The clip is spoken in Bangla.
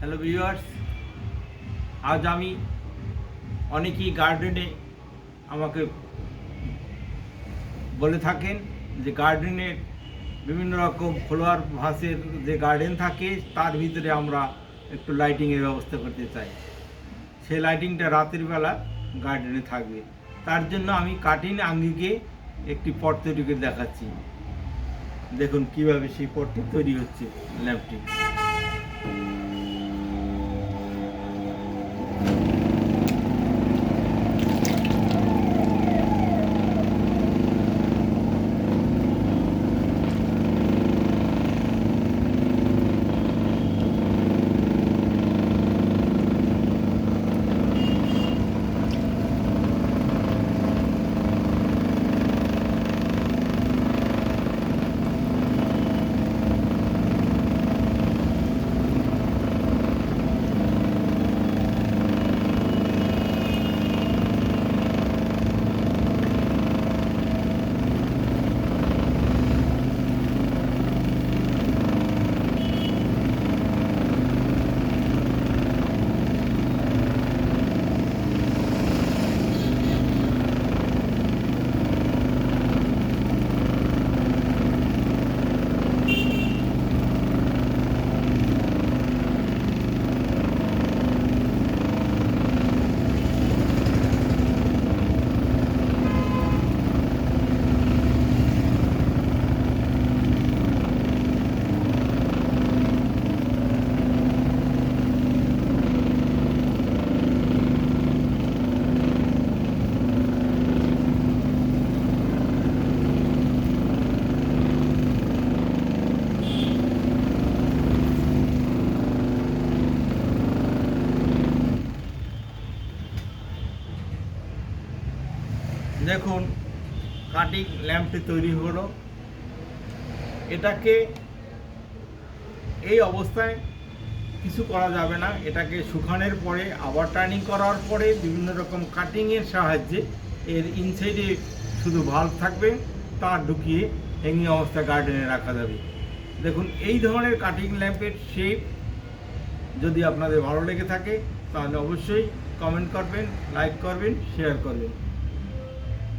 হ্যালো ভিউয়ার্স, আজ আমি অনেকেই গার্ডেনে আমাকে বলে থাকেন যে গার্ডেনের বিভিন্ন রকম ফ্লাওয়ার ভাসের যে গার্ডেন থাকে তার ভিতরে আমরা একটু লাইটিংয়ের ব্যবস্থা করতে চাই। সেই লাইটিংটা রাতের বেলা গার্ডেনে থাকবে, তার জন্য আমি কাটিং আঙ্গিকে একটি পট তৈরি করে দেখাচ্ছি। দেখুন কিভাবে সেই পটটি তৈরি হচ্ছে ল্যাম্পটি। দেখুন কাটিং ল্যাম্পটি তৈরি হলো। এটাকে এই অবস্থায় কিছু করা যাবে না, এটাকে শুকানোর পরে আবার টার্নিং করার পরে বিভিন্ন রকম কাটিংয়ের সাহায্যে এর ইনসাইডে শুধু ভাল্ব থাকবে, তার ঢুকিয়ে হ্যাঙ্গিং অবস্থা গার্ডেনে রাখা যাবে। দেখুন এই ধরনের কাটিং ল্যাম্পের শেপ যদি আপনাদের ভালো লেগে থাকে তাহলে অবশ্যই কমেন্ট করবেন, লাইক করবেন, শেয়ার করবেন।